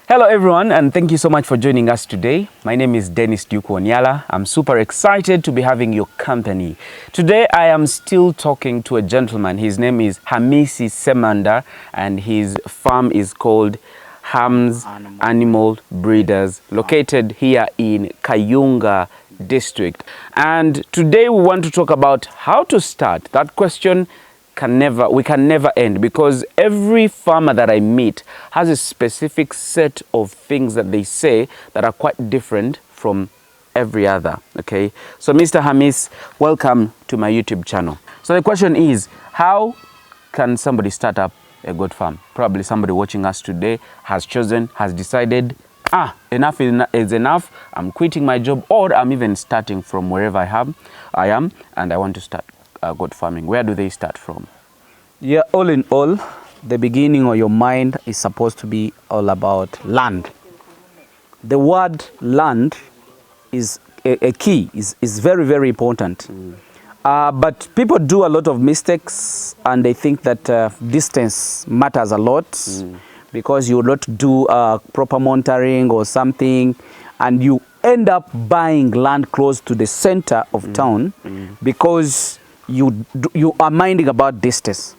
Hello everyone, and thank you so much for joining us today. My name is Dennis Duku Onyala. I'm super excited to be having your company. Today I am still talking to a gentleman. His name is Hamisi Semanda and his farm is called Hams Animal Breeders, located here in Kayunga district. And today we want to talk about how to start. That question we can never end, because every farmer that I meet has a specific set of things that they say that are quite different from every other. Okay, so Mr. Hamis, welcome to my YouTube channel. So the question is, how can somebody start up a goat farm? Probably somebody watching us today has decided, enough is enough, I'm quitting my job, or I'm even starting from wherever I am and I want to start goat farming. Where do they start from? Yeah, all in all, the beginning of your mind is supposed to be all about land. The word land is a key, is very, very important. But people do a lot of mistakes and they think that distance matters a lot, because you will not do proper monitoring or something, and you end up buying land close to the center of town because you are minding about distance.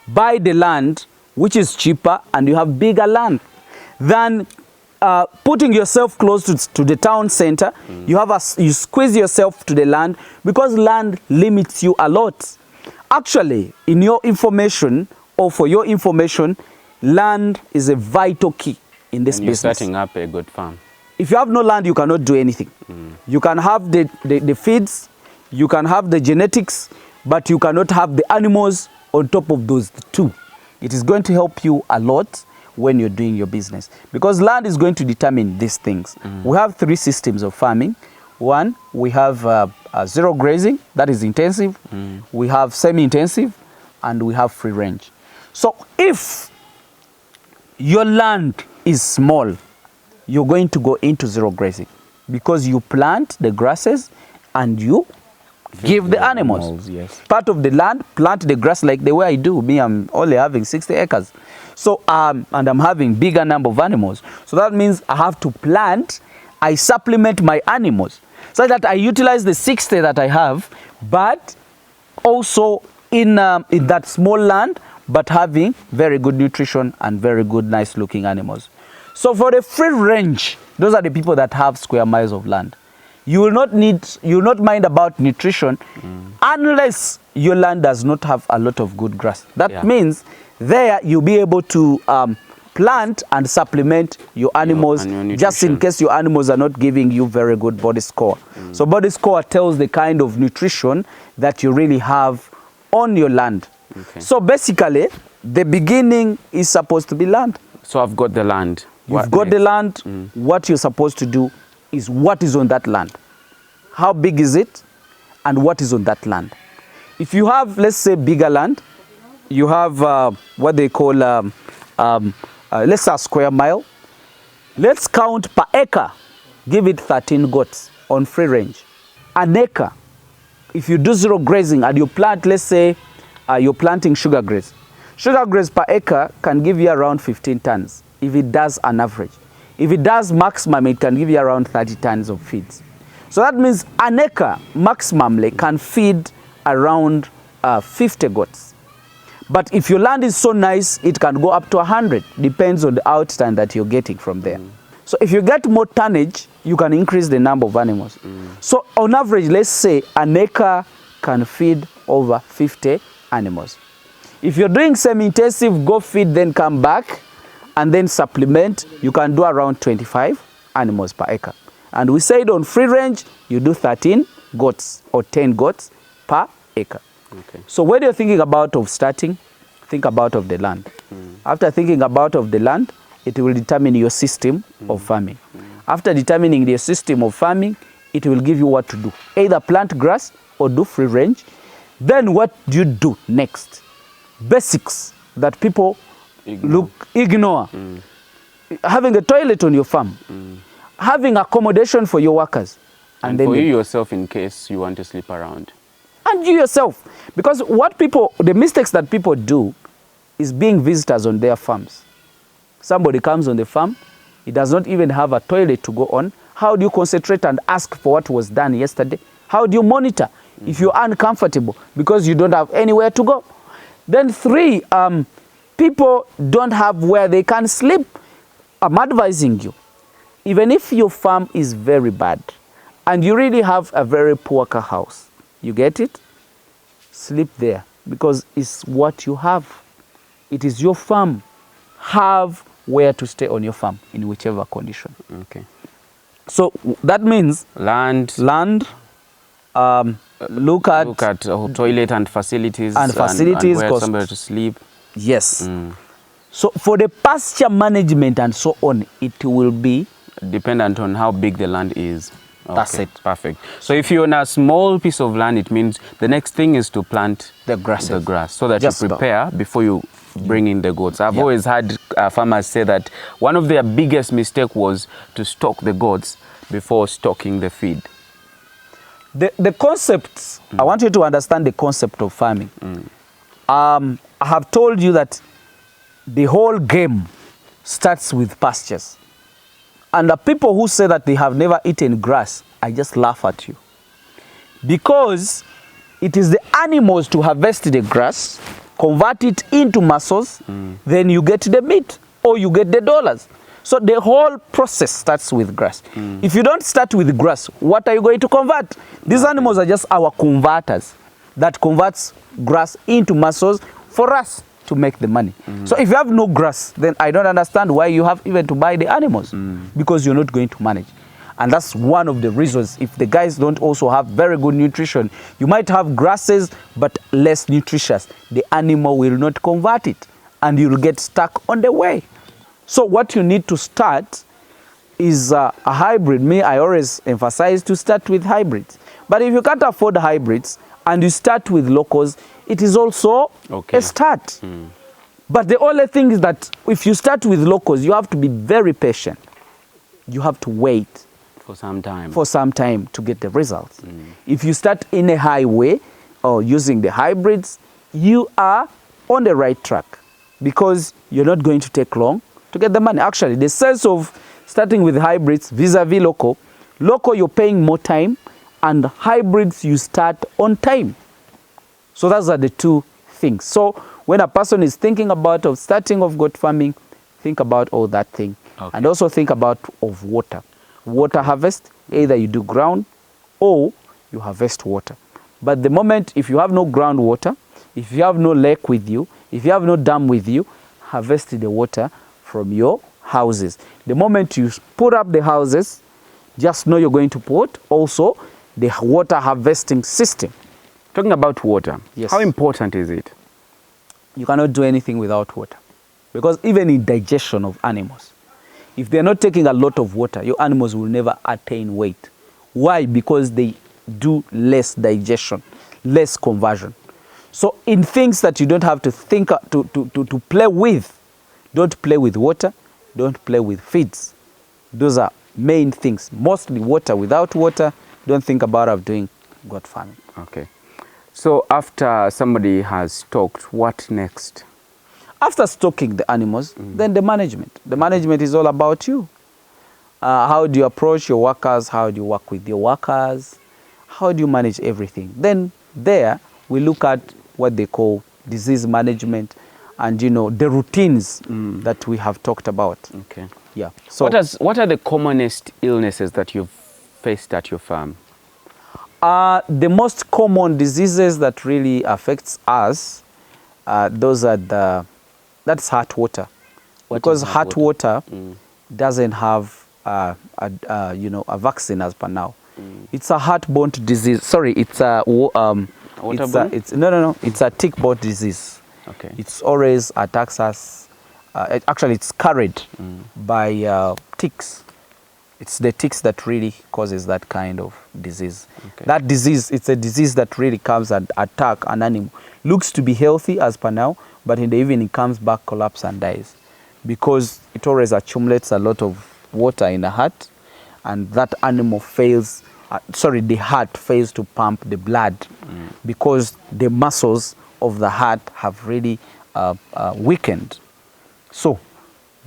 Buy the land which is cheaper and you have bigger land than putting yourself close to the town center. You squeeze yourself to the land, because land limits you a lot. Actually, in your information, or for your information, land is a vital key in this business. You're setting up a good farm. If you have no land, you cannot do anything. You can have the feeds, you can have the genetics, but you cannot have the animals on top of those two. It is going to help you a lot when you're doing your business, because land is going to determine these things. We have three systems of farming. One, we have zero grazing, that is intensive. We have semi-intensive, and we have free range. So if your land is small, you're going to go into zero grazing, because you plant the grasses and you give the animals. Yes. Part of the land, plant the grass like the way I do. Me, I'm only having 60 acres. So, and I'm having bigger number of animals. So that means I have to plant, I supplement my animals, so that I utilize the 60 that I have, but also in that small land, but having very good nutrition and very good, nice looking animals. So for the free range, those are the people that have square miles of land. You will not mind about nutrition unless your land does not have a lot of good grass. That means there you'll be able to plant and supplement your animals, just in case your animals are not giving you very good body score. So body score tells the kind of nutrition that you really have on your land. Okay. So basically, the beginning is supposed to be land. So I've got the land. You've got the land. What you're supposed to do is what is on that land. How big is it, and what is on that land? If you have, let's say, bigger land, you have what they call, let's say, a square mile. Let's count per acre. Give it 13 goats on free range. An acre, if you do zero grazing and you plant, let's say, you're planting sugar grass. Sugar grass per acre can give you around 15 tons, if it does an average. If it does maximum, it can give you around 30 tons of feeds. So that means an acre maximum can feed around 50 goats. But if your land is so nice, it can go up to 100. Depends on the outstand that you're getting from there. So if you get more tonnage, you can increase the number of animals. So on average, let's say an acre can feed over 50 animals. If you're doing semi-intensive, go feed, then come back, and then supplement, you can do around 25 animals per acre. And we said on free range, you do 13 goats or 10 goats per acre. Okay. So when you're thinking about of starting, think about of the land. After thinking about of the land, it will determine your system of farming. After determining the system of farming, it will give you what to do. Either plant grass or do free range. Then what do you do next? Basics that people ignore. Having a toilet on your farm, having accommodation for your workers, and then for you yourself, in case you want to sleep around. And you yourself, because the mistakes that people do is being visitors on their farms. Somebody comes on the farm, It does not even have a toilet to go on. How do you concentrate and ask for what was done yesterday? How do you monitor if you're uncomfortable because you don't have anywhere to go? Then 3, people don't have where they can sleep. I'm advising you, even if your farm is very bad and you really have a very poor house, you get it? Sleep there because it's what you have. It is your farm. Have where to stay on your farm in whichever condition. Okay. So that means Land. Look at Toilet and facilities. And facilities, and where somewhere to sleep. Yes. So for the pasture management and so on, it will be dependent on how big the land is. Okay, that's it. Perfect. So if you're on a small piece of land, it means the next thing is to plant the grass so that Just you prepare before you bring in the goats. I've always had farmers say that one of their biggest mistake was to stock the goats before stocking the feed. The concepts, I want you to understand the concept of farming. I have told you that the whole game starts with pastures. And the people who say that they have never eaten grass, I just laugh at you. Because it is the animals to harvest the grass, convert it into muscles, then you get the meat or you get the dollars. So the whole process starts with grass. If you don't start with grass, what are you going to convert? These animals are just our converters that converts grass into muscles for us to make the money. So if you have no grass, then I don't understand why you have even to buy the animals, because you're not going to manage. And that's one of the reasons. If the guys don't also have very good nutrition, you might have grasses but less nutritious. The animal will not convert it and you'll get stuck on the way. So what you need to start is a hybrid. Me, I always emphasize to start with hybrids. But if you can't afford hybrids and you start with locals, it is also a start. But the only thing is that if you start with locals, you have to be very patient. You have to wait for some time to get the results. If you start in a highway or using the hybrids, you are on the right track because you're not going to take long to get the money. Actually, the sense of starting with hybrids vis-a-vis local, you're paying more time, and hybrids you start on time. So those are the two things. So when a person is thinking about starting of goat farming, think about all that thing. And also think about of water. Water harvest, either you do ground or you harvest water. But the moment, if you have no groundwater, if you have no lake with you, if you have no dam with you, harvest the water from your houses. The moment you put up the houses, just know you're going to put also the water harvesting system. Talking about water, yes. How important is it? You cannot do anything without water. Because even in digestion of animals, if they're not taking a lot of water, your animals will never attain weight. Why? Because they do less digestion, less conversion. So in things that you don't have to think to play with, don't play with water, don't play with feeds. Those are main things. Mostly water. Without water, don't think about doing goat farming. Okay. So after somebody has stocked, what next? After stocking the animals, then the management. The management is all about you. How do you approach your workers? How do you work with your workers? How do you manage everything? Then there we look at what they call disease management and the routines that we have talked about. Okay. Yeah. So what are the commonest illnesses that you've faced at your farm? The most common diseases that really affects us, those are that's heart water. Because heart water doesn't have a vaccine as per now. It's a heart-borne disease. Sorry, it's a it's a tick-borne disease. Okay. It's always attacks us. Actually, it's carried by ticks. It's the ticks that really causes that kind of disease. Okay. That disease, it's a disease that really comes and attack an animal. Looks to be healthy as per now, but in the evening it comes back, collapse and dies. Because it always accumulates a lot of water in the heart, and that animal fails, the heart fails to pump the blood because the muscles of the heart have really weakened. So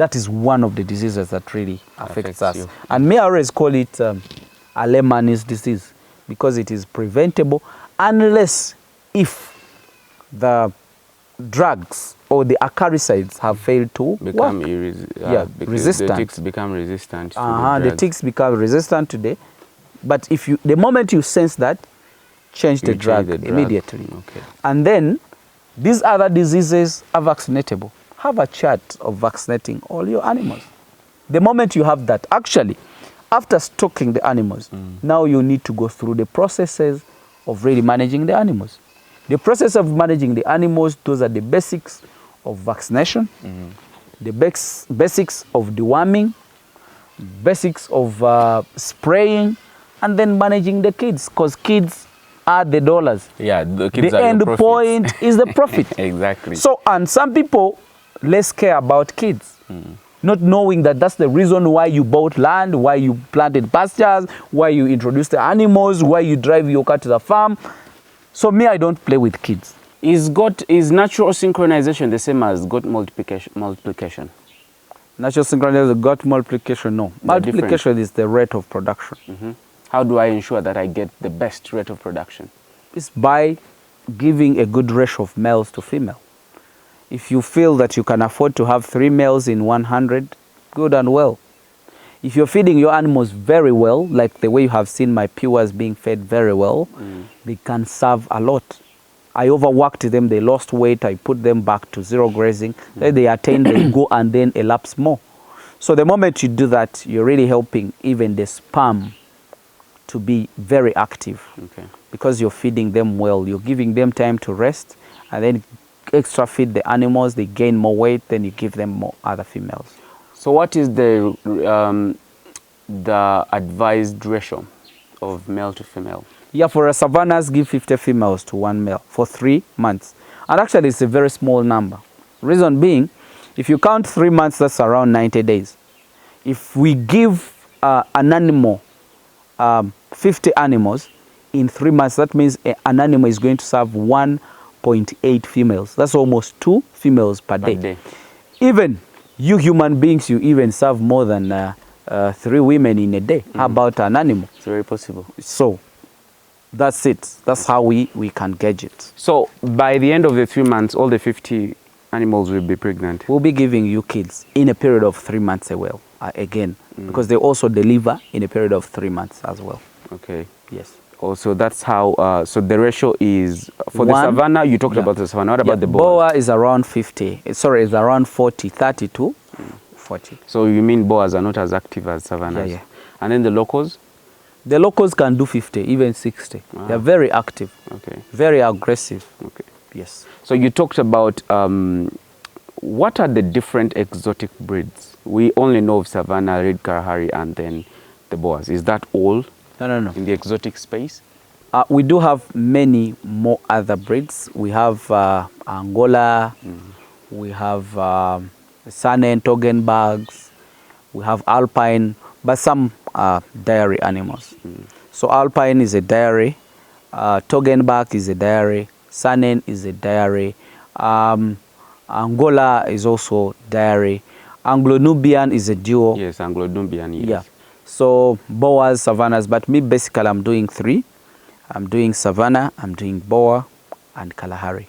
That is one of the diseases that really affects us. You. And me, I always call it a layman's disease because it is preventable unless if the drugs or the acaricides have failed to become work. Resistant. The ticks become resistant to the ticks become resistant today. But if you, the moment you sense that, change the drug immediately. Okay. And then these other diseases are vaccinatable. Have a chart of vaccinating all your animals. The moment you have that, actually, after stocking the animals, now you need to go through the processes of really managing the animals. The process of managing the animals, those are the basics of vaccination, the basics of deworming, basics of spraying, and then managing the kids, because kids are the dollars. Yeah, the kids the are end your point is the profit. Exactly. So, and some people less care about kids, not knowing that that's the reason why you bought land, why you planted pastures, why you introduced the animals, why you drive your car to the farm. So me, I don't play with kids. Is natural synchronization the same as goat multiplication? Natural synchronization, goat multiplication, no. Multiplication is the rate of production. How do I ensure that I get the best rate of production? It's by giving a good ratio of males to female. If you feel that you can afford to have 3 males in 100, good and well. If you're feeding your animals very well, like the way you have seen my pewers being fed very well, they can serve a lot. I overworked them, they lost weight, I put them back to 0 grazing. Then they attain, they go and then elapse more. So the moment you do that, you're really helping even the sperm to be very active. Okay. Because you're feeding them well, you're giving them time to rest, and then extra feed the animals, they gain more weight, then you give them more other females. So what is the advised ratio of male to female? Yeah, for a savannas, give 50 females to 1 male for 3 months. And actually, it's a very small number. Reason being, if you count 3 months, that's around 90 days. If we give an animal 50 animals in 3 months, that means an animal is going to serve 1.8 females. That's almost 2 females per day. Even you human beings, you even serve more than 3 women in a day. How about an animal? It's very possible. So that's it. That's how we can gauge it. So by the end of the 3 months, all the 50 animals will be pregnant? We'll be giving you kids in a period of 3 months again, because they also deliver in a period of 3 months as well. Okay. Yes. Also, that's how, so the ratio is, for the savanna, you talked about the savanna. What about the boa? Boa is around 50, sorry, it's around 40, 30 to 40. So you mean boas are not as active as savannas? Yeah. And then the locals? The locals can do 50, even 60. Wow. They're very active, very aggressive. Okay. Yes. So you talked about, what are the different exotic breeds? We only know of savanna, red Kalahari, and then the boas. Is that all? No. In the exotic space? We do have many more other breeds. We have Angola, we have Saanen, Toggenburgs, we have Alpine, but some dairy animals. So Alpine is a dairy, Toggenburg is a dairy, Saanen is a dairy, Angola is also dairy, Anglo-Nubian is a duo. Yes, Anglo-Nubian, yes. Yeah. So boas, savannas, but me basically I'm doing 3. I'm doing savanna, I'm doing boa, and Kalahari.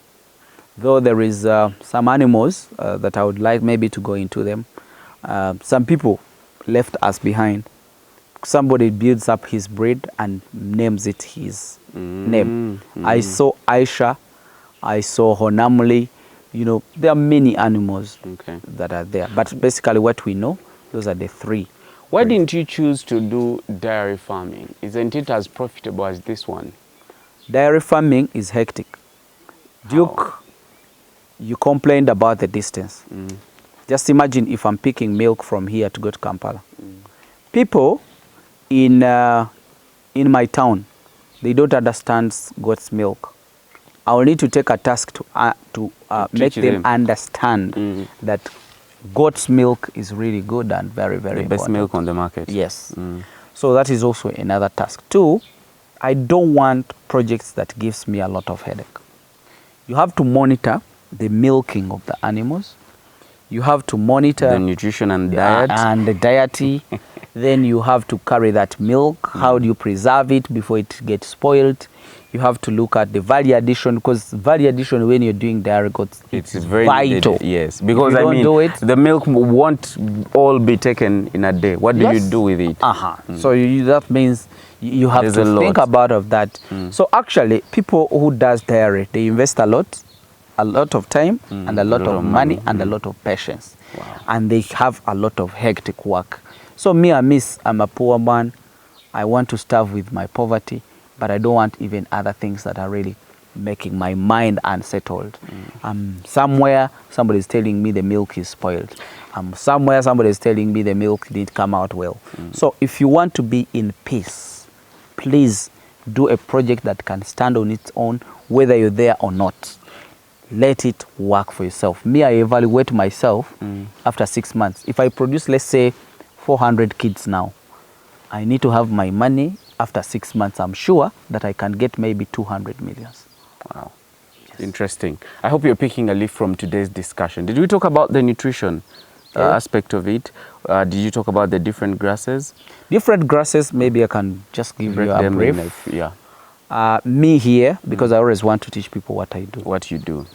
Though there is some animals that I would like maybe to go into them. Some people left us behind. Somebody builds up his breed and names it his name. I saw Aisha, I saw Honamli. You know, there are many animals that are there. But basically what we know, those are the 3. Why didn't you choose to do dairy farming? Isn't it as profitable as this one? Dairy farming is hectic. Duke, you complained about the distance. Just imagine if I'm picking milk from here to go to Kampala. People in my town, they don't understand goat's milk. I will need to take a task to make them understand that goat's milk is really good and very, very important. The best milk on the market. Yes. So that is also another task. 2, I don't want projects that gives me a lot of headache. You have to monitor the milking of the animals. You have to monitor the nutrition and diet. And the diety. Then you have to carry that milk. How do you preserve it before it gets spoiled? You have to look at the value addition, because value addition when you're doing dairy goats, it's very vital. Needed, yes, because I mean, the milk won't all be taken in a day. What do you do with it? So that means you have to think about of that. So actually, people who does dairy, they invest a lot of time and a lot of money and a lot of patience. Wow. And they have a lot of hectic work. So me, I'm a poor man. I want to starve with my poverty, but I don't want even other things that are really making my mind unsettled. Somewhere somebody is telling me the milk is spoiled. Somewhere somebody is telling me the milk did come out well. So if you want to be in peace, please do a project that can stand on its own, whether you're there or not. Let it work for yourself. Me, I evaluate myself after 6 months. If I produce, let's say, 400 kids now, I need to have my money. After 6 months, I'm sure that I can get maybe 200 millions. Wow. Yes. Interesting. I hope you're picking a leaf from today's discussion. Did we talk about the nutrition aspect of it? Did you talk about the different grasses? Different grasses, maybe I can just give you a brief. Me here, because I always want to teach people what I do. What you do?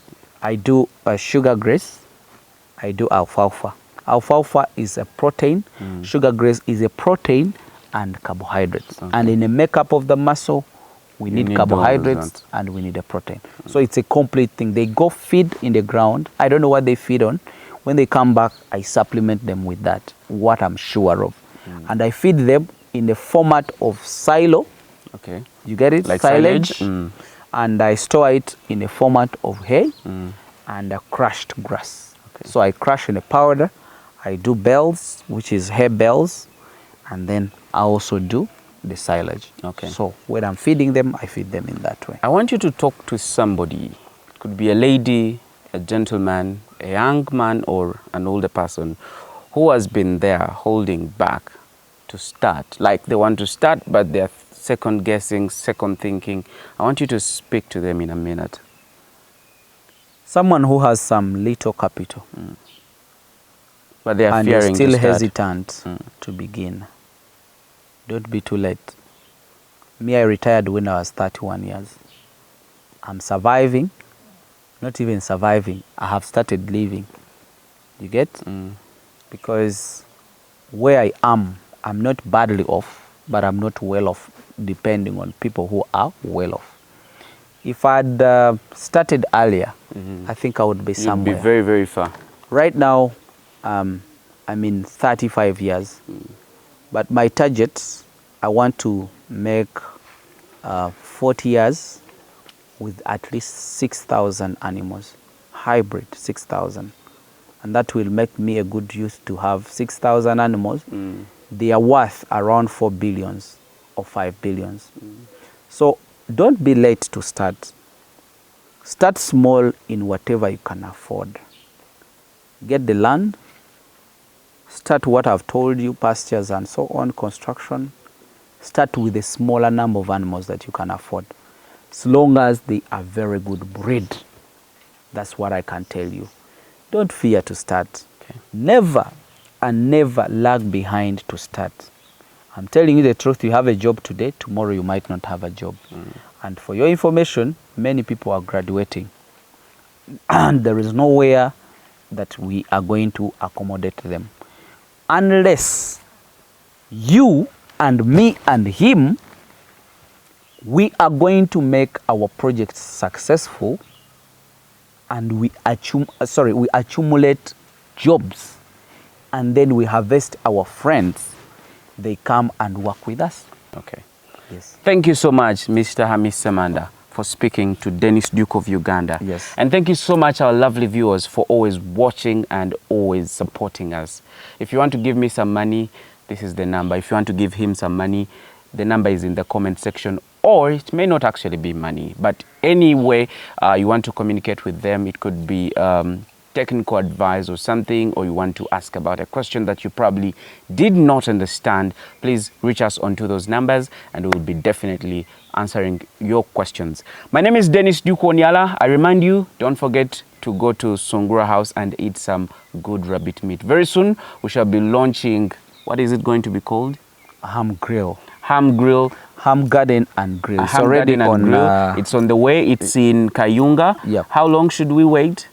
I do sugar grass. I do alfalfa. Alfalfa is a protein. Sugar grass is a protein and carbohydrates. Okay. And in the makeup of the muscle, we need carbohydrates and we need a protein. So it's a complete thing. They go feed in the ground. I don't know what they feed on. When they come back, I supplement them with that, what I'm sure of. And I feed them in the format of silo. Okay. You get it? Like silage. And I store it in the format of hay and a crushed grass. Okay. So I crush in a powder. I do bells, which is hay bells, and then I also do the silage. Okay. So when I'm feeding them, I feed them in that way. I want you to talk to somebody. It could be a lady, a gentleman, a young man, or an older person who has been there holding back to start. Like they want to start, but they're second guessing, second thinking. I want you to speak to them in a minute. Someone who has some little capital. But they are and fearing still to start. hesitant to begin. Don't be too late. Me, I retired when I was 31 years. I'm surviving, not even surviving. I have started living. You get? Because where I am, I'm not badly off, but I'm not well off, depending on people who are well off. If I'd started earlier, I think I would be somewhere. You'd be very, very far. Right now, I'm in 35 years. But my target, I want to make 40 years with at least 6,000 animals, hybrid 6,000. And that will make me a good youth to have 6,000 animals. They are worth around 4 billions or 5 billions. So don't be late to start. Start small in whatever you can afford. Get the land. Start what I've told you, pastures and so on, construction. Start with a smaller number of animals that you can afford. As long as they are very good breed. That's what I can tell you. Don't fear to start. Okay. Never and never lag behind to start. I'm telling you the truth, you have a job today, tomorrow you might not have a job. And for your information, many people are graduating. And there is nowhere that we are going to accommodate them. Unless you and me and him, we are going to make our project successful and we accumulate jobs, and then we harvest our friends. They come and work with us. Okay. Yes. Thank you so much, Mr. Hamis Semanda, for speaking to Dennis, Duke of Uganda. Yes. And thank you so much, our lovely viewers, for always watching and always supporting us. If you want to give me some money, this is the number. If you want to give him some money, the number is in the comment section. Or it may not actually be money, but anyway, you want to communicate with them. It could be technical advice or something, or you want to ask about a question that you probably did not understand. Please reach us onto those numbers and we will be definitely answering your questions. My name is Dennis Duke Onyala. I remind you, don't forget to go to Sungura House and eat some good rabbit meat. Very soon, we shall be launching, what is it going to be called? Ham grill. Ham grill. Ham garden and grill. It's Ham already garden and on. grill. It's on the way. It's in Kayunga. Yep. How long should we wait?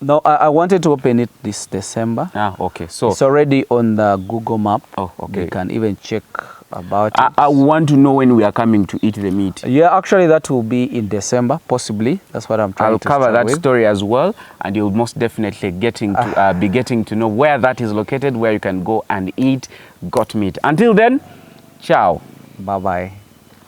No, I wanted to open it this December. Ah, okay. So it's already on the Google map. Oh, okay. You can even check about it. I want to know when we are coming to eat the meat. Yeah, actually that will be in December, possibly. That's what I'm trying I'll to cover that with. story as well, and you'll most definitely be getting to know where that is located, where you can go and eat goat meat. Until then, ciao. Bye-bye.